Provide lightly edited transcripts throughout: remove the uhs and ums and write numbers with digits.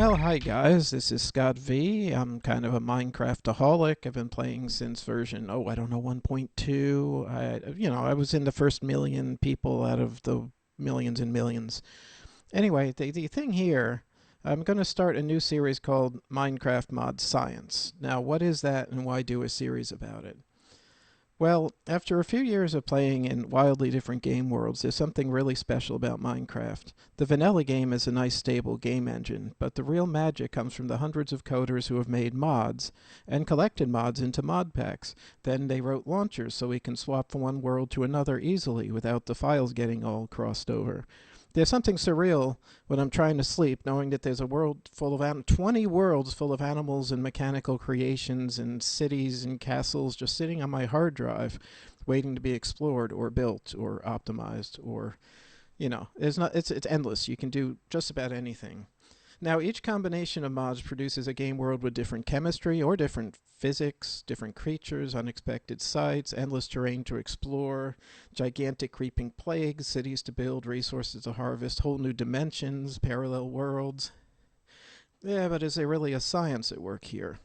Well, hi guys, this is Scott V. I'm kind of a Minecraftaholic. I've been playing since version, I don't know, 1.2. I was in the first million people out of the millions and millions. Anyway, the thing here, I'm going to start a new series called Minecraft Mod Science. Now, what is that and why do a series about it? Well, after a few years of playing in wildly different game worlds, there's something really special about Minecraft. The vanilla game is a nice stable game engine, but the real magic comes from the hundreds of coders who have made mods and collected mods into mod packs. Then they wrote launchers so we can swap from one world to another easily without the files getting all crossed over. There's something surreal when I'm trying to sleep, knowing that there's a world full of 20 worlds full of animals and mechanical creations and cities and castles just sitting on my hard drive, waiting to be explored or built or optimized or, it's endless. You can do just about anything. Now, each combination of mods produces a game world with different chemistry or different physics, different creatures, unexpected sights, endless terrain to explore, gigantic creeping plagues, cities to build, resources to harvest, whole new dimensions, parallel worlds. Yeah, but is there really a science at work here?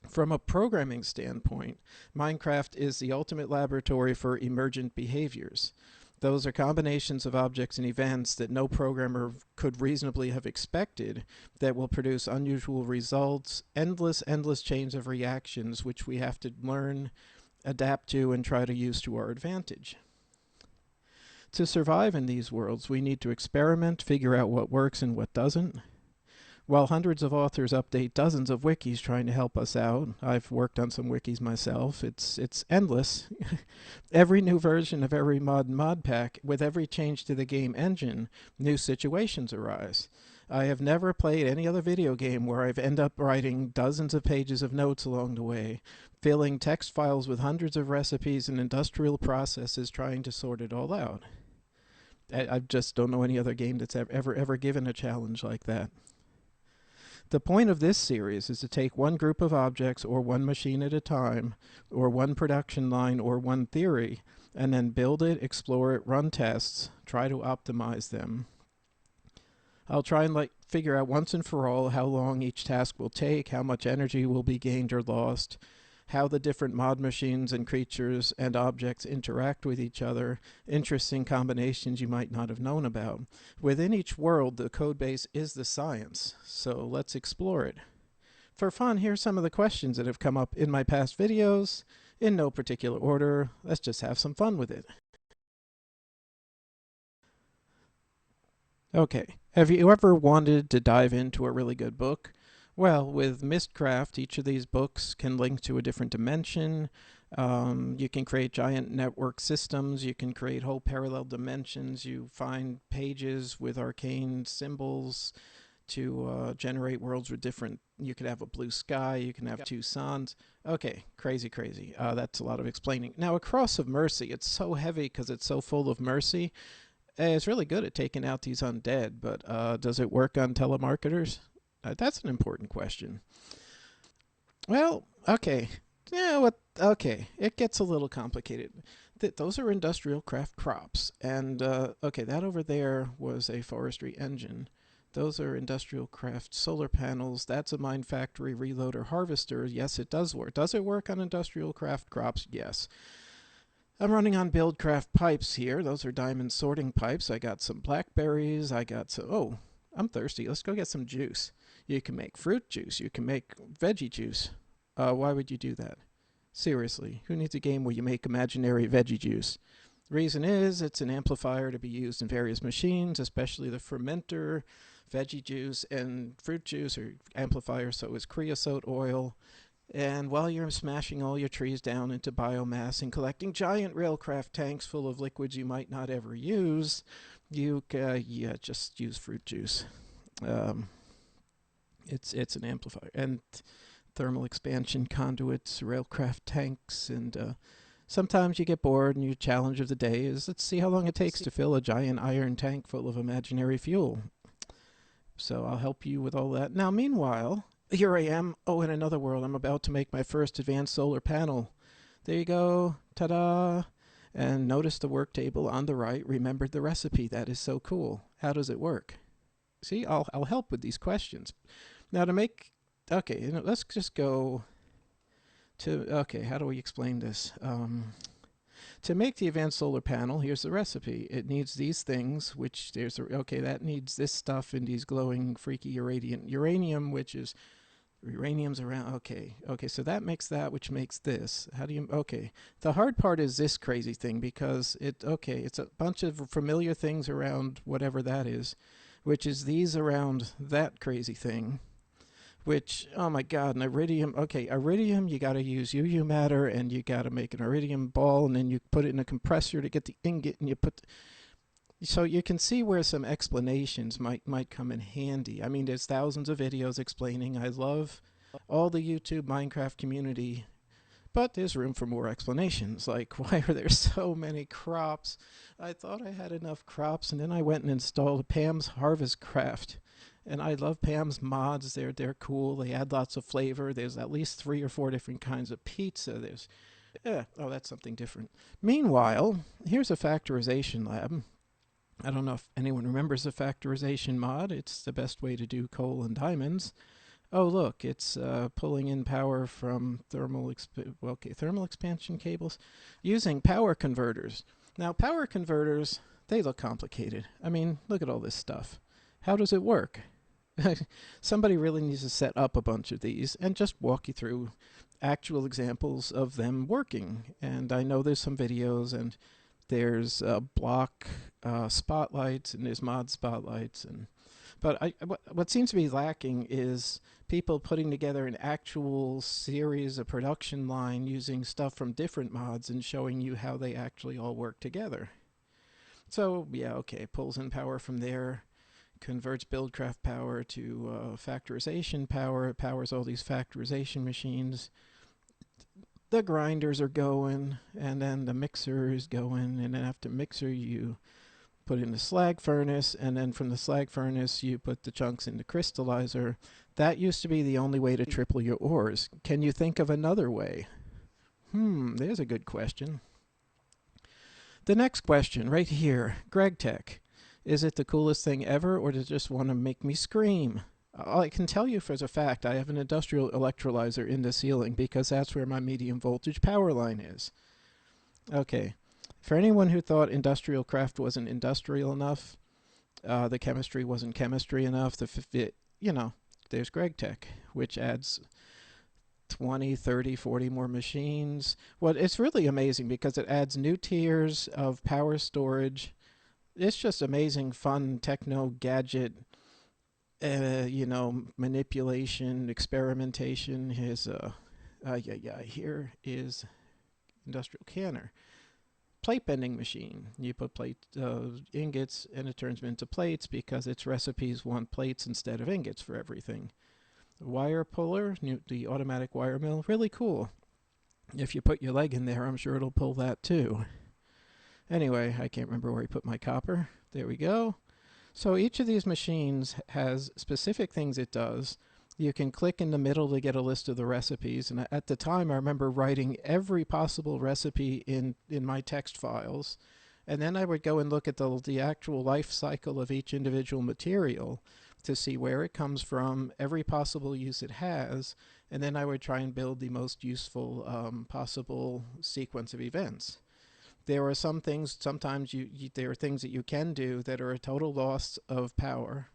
From a programming standpoint, Minecraft is the ultimate laboratory for emergent behaviors. Those are combinations of objects and events that no programmer could reasonably have expected that will produce unusual results, endless chains of reactions which we have to learn, adapt to, and try to use to our advantage. To survive in these worlds, we need to experiment, figure out what works and what doesn't. While hundreds of authors update dozens of wikis trying to help us out, I've worked on some wikis myself, it's endless. Every new version of every mod pack, with every change to the game engine, new situations arise. I have never played any other video game where I've ended up writing dozens of pages of notes along the way, filling text files with hundreds of recipes and industrial processes trying to sort it all out. I just don't know any other game that's ever given a challenge like that. The point of this series is to take one group of objects or one machine at a time, or one production line or one theory, and then build it, explore it, run tests, try to optimize them. I'll try and figure out once and for all how long each task will take, how much energy will be gained or lost, how the different mod machines and creatures and objects interact with each other, interesting combinations you might not have known about. Within each world, the codebase is the science, so let's explore it. For fun, here's some of the questions that have come up in my past videos, in no particular order. Let's just have some fun with it. Okay, have you ever wanted to dive into a really good book? Well, with Mistcraft, each of these books can link to a different dimension. You can create giant network systems. You can create whole parallel dimensions. You find pages with arcane symbols to generate worlds with different. You could have a blue sky. You can have two suns. Okay, crazy. That's a lot of explaining. Now, a Cross of Mercy, it's so heavy because it's so full of mercy. It's really good at taking out these undead, but does it work on telemarketers? That's an important question. Well, okay. Yeah, okay, it gets a little complicated. Those are industrial craft crops. And, okay, that over there was a forestry engine. Those are industrial craft solar panels. That's a mine factory reloader harvester. Yes, it does work. Does it work on industrial craft crops? Yes. I'm running on Buildcraft pipes here. Those are diamond sorting pipes. I got some blackberries. I got some... Oh, I'm thirsty. Let's go get some juice. You can make fruit juice. You can make veggie juice. Why would you do that? Seriously, who needs a game where you make imaginary veggie juice? The reason is it's an amplifier to be used in various machines, especially the fermenter, veggie juice, and fruit juice or amplifier, so is creosote oil. And while you're smashing all your trees down into biomass and collecting giant railcraft tanks full of liquids you might not ever use, you just use fruit juice. It's an amplifier and thermal expansion conduits, railcraft tanks, and sometimes you get bored and your challenge of the day is let's see how long it takes to fill a giant iron tank full of imaginary fuel. So I'll help you with all that. Now, meanwhile, here I am. Oh, in another world, I'm about to make my first advanced solar panel. There you go. Ta-da! And notice the work table on the right remembered the recipe. That is so cool. How does it work? See, I'll help with these questions. Now to make okay, let's just go to okay. How do we explain this? To make the advanced solar panel, here's the recipe. It needs these things, which there's okay. That needs this stuff and these glowing, freaky irradiant uranium, which is uranium's around. Okay, okay. So that makes that, which makes this. How do you? Okay. The hard part is this crazy thing because it. Okay, it's a bunch of familiar things around whatever that is, which is these around that crazy thing, which oh my god, an iridium. Okay, iridium, you got to use UU matter and you got to make an iridium ball and then you put it in a compressor to get the ingot and you put. So you can see where some explanations might come in handy. I mean, there's thousands of videos explaining. I love all the YouTube Minecraft community, but there's room for more explanations. Like, why are there so many crops? I thought I had enough crops, and then I went and installed Pam's Harvest Craft. And I love Pam's mods. They're cool. They add lots of flavor. There's at least 3 or 4 different kinds of pizza. There's oh, that's something different. Meanwhile, here's a factorization lab. I don't know if anyone remembers the factorization mod. It's the best way to do coal and diamonds. Oh, look, it's pulling in power from thermal expansion cables using power converters. Now, power converters, they look complicated. I mean, look at all this stuff. How does it work? Somebody really needs to set up a bunch of these and just walk you through actual examples of them working. And I know there's some videos and there's block spotlights and there's mod spotlights and but what seems to be lacking is people putting together an actual series of production line using stuff from different mods and showing you how they actually all work together. So yeah, okay, pulls in power from there, converts buildcraft power to factorization power, powers all these factorization machines. The grinders are going, and then the mixer is going, and then after mixer you put it in the slag furnace, and then from the slag furnace you put the chunks in the crystallizer. That used to be the only way to triple your ores. Can you think of another way? There's a good question. The next question, right here, Greg Tech. Is it the coolest thing ever, or does it just want to make me scream? I can tell you for a fact I have an industrial electrolyzer in the ceiling because that's where my medium voltage power line is. Okay. For anyone who thought industrial craft wasn't industrial enough, the chemistry wasn't chemistry enough, there's Greg Tech, which adds 20, 30, 40 more machines. Well, it's really amazing because it adds new tiers of power storage. It's just amazing, fun, techno gadget, manipulation, experimentation. Here is industrial canner. Plate bending machine. You put plate ingots and it turns them into plates because its recipes want plates instead of ingots for everything. Wire puller, the automatic wire mill, really cool. If you put your leg in there, I'm sure it'll pull that too. Anyway, I can't remember where I put my copper. There we go. So each of these machines has specific things it does. You can click in the middle to get a list of the recipes. And at the time, I remember writing every possible recipe in my text files. And then I would go and look at the actual life cycle of each individual material to see where it comes from, every possible use it has. And then I would try and build the most useful possible sequence of events. There are some things, sometimes there are things that you can do that are a total loss of power,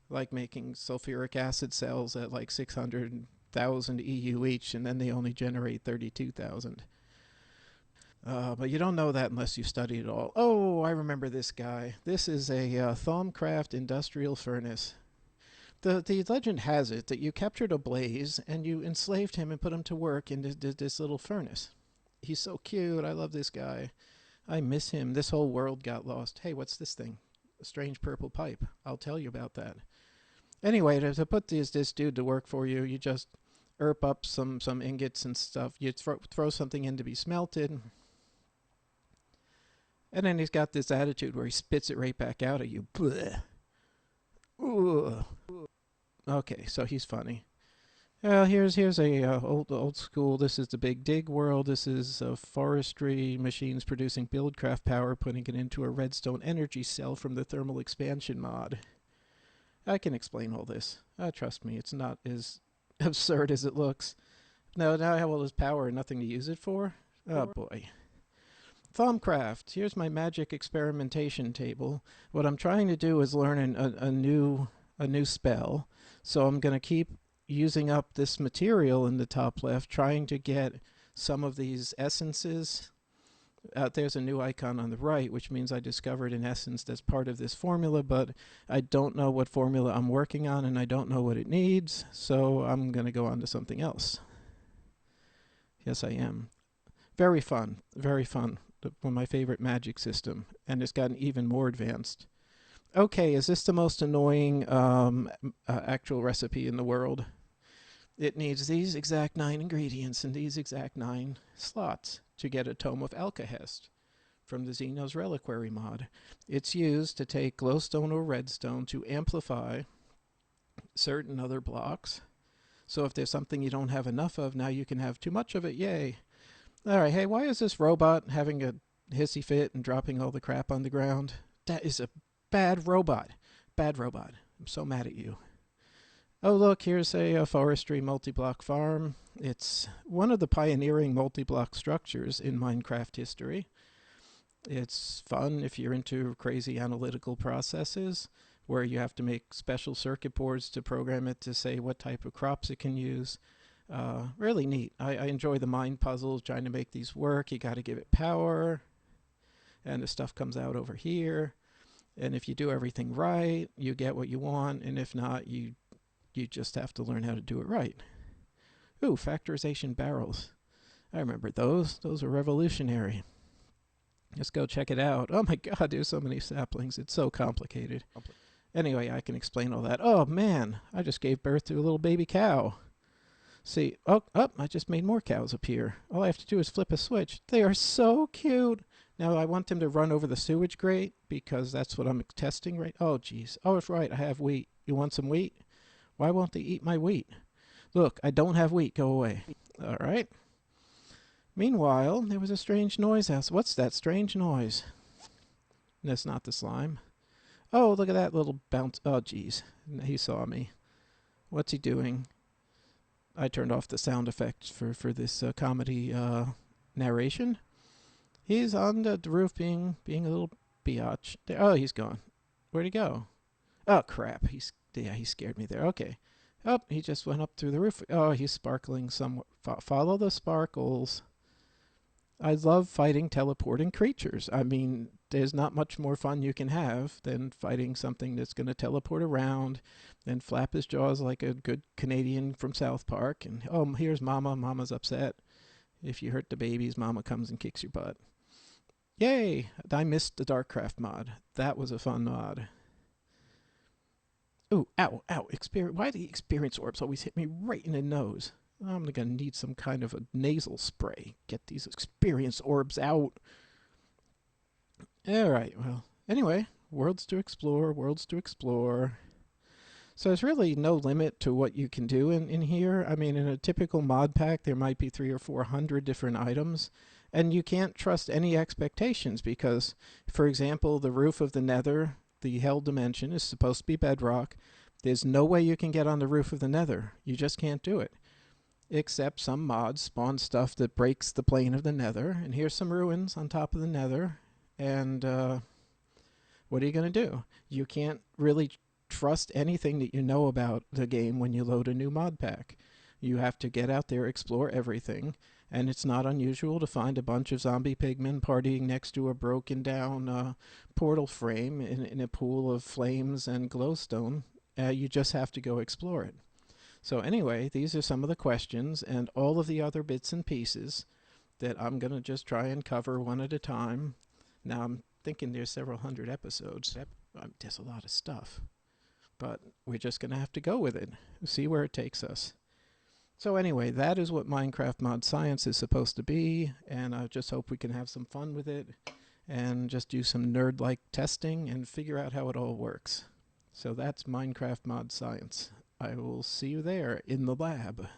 like making sulfuric acid cells at like 600,000 EU each, and then they only generate 32,000. But you don't know that unless you study it all. Oh, I remember this guy. This is a Thaumcraft industrial furnace. The legend has it that you captured a blaze and you enslaved him and put him to work in this little furnace. He's so cute. I love this guy. I miss him. This whole world got lost. Hey, what's this thing? A strange purple pipe. I'll tell you about that. Anyway, to put this dude to work for you, you just erp up some ingots and stuff. You throw something in to be smelted. And then he's got this attitude where he spits it right back out at you. Blech. Ooh. Okay, so he's funny. Well, here's a old school. This is the Big Dig world. This is forestry machines producing buildcraft power, putting it into a redstone energy cell from the thermal expansion mod. I can explain all this. Trust me, it's not as absurd as it looks. No, now I have all this power and nothing to use it for? Oh boy. Thumbcraft. Here's my magic experimentation table. What I'm trying to do is learn a new spell. So I'm going to keep using up this material in the top left, trying to get some of these essences. There's a new icon on the right, which means I discovered an essence that's part of this formula, but I don't know what formula I'm working on and I don't know what it needs, so I'm going to go on to something else. Yes, I am. Very fun, very fun. One of my favorite magic system, and it's gotten even more advanced. Okay, is this the most annoying actual recipe in the world? It needs these exact 9 ingredients and these exact 9 slots to get a Tome of Alkahest from the Xenos Reliquary mod. It's used to take glowstone or redstone to amplify certain other blocks. So if there's something you don't have enough of, now you can have too much of it. Yay. Alright, hey, why is this robot having a hissy fit and dropping all the crap on the ground? That is a bad robot. Bad robot. I'm so mad at you. Oh, look, here's a forestry multi-block farm. It's one of the pioneering multi-block structures in Minecraft history. It's fun if you're into crazy analytical processes where you have to make special circuit boards to program it to say what type of crops it can use. Really neat. I enjoy the mind puzzles, trying to make these work. You got to give it power, and the stuff comes out over here. And if you do everything right, you get what you want, and if not, you just have to learn how to do it right. Ooh, factorization barrels. I remember those. Those were revolutionary. Let's go check it out. Oh my god, there's so many saplings. It's so complicated. Anyway, I can explain all that. Oh man, I just gave birth to a little baby cow. See, I just made more cows appear. All I have to do is flip a switch. They are so cute. Now I want them to run over the sewage grate because that's what I'm testing right. Oh geez. Oh, it's right. I have wheat. You want some wheat? Why won't they eat my wheat? Look, I don't have wheat. Go away. All right. Meanwhile, there was a strange noise out. What's that strange noise? That's not the slime. Oh, look at that little bounce. Oh, geez. He saw me. What's he doing? I turned off the sound effects for this comedy narration. He's on the roof being a little biatch. Oh, he's gone. Where'd he go? Oh, crap. He scared me there. Okay. Oh, he just went up through the roof. Oh, he's sparkling somewhere. Follow the sparkles. I love fighting teleporting creatures. I mean, there's not much more fun you can have than fighting something that's going to teleport around and flap his jaws like a good Canadian from South Park. And, oh, here's Mama. Mama's upset. If you hurt the babies, Mama comes and kicks your butt. Yay! I missed the Darkcraft mod. That was a fun mod. Ooh, ow, ow. Why do the experience orbs always hit me right in the nose? I'm going to need some kind of a nasal spray. Get these experience orbs out. Alright, well, anyway, worlds to explore, worlds to explore. So there's really no limit to what you can do in here. I mean, in a typical mod pack, there might be 300 or 400 different items. And you can't trust any expectations because, for example, the roof of the Nether, the Hell Dimension, is supposed to be bedrock. There's no way you can get on the roof of the Nether. You just can't do it. Except some mods spawn stuff that breaks the plane of the Nether. And here's some ruins on top of the Nether. And what are you going to do? You can't really trust anything that you know about the game when you load a new mod pack. You have to get out there, explore everything. And it's not unusual to find a bunch of zombie pigmen partying next to a broken down portal frame in a pool of flames and glowstone. You just have to go explore it. So anyway, these are some of the questions and all of the other bits and pieces that I'm going to just try and cover one at a time. Now I'm thinking there's several hundred episodes. There's a lot of stuff. But we're just going to have to go with it. See where it takes us. So anyway, that is what Minecraft Mod Science is supposed to be, and I just hope we can have some fun with it and just do some nerd-like testing and figure out how it all works. So that's Minecraft Mod Science. I will see you there in the lab.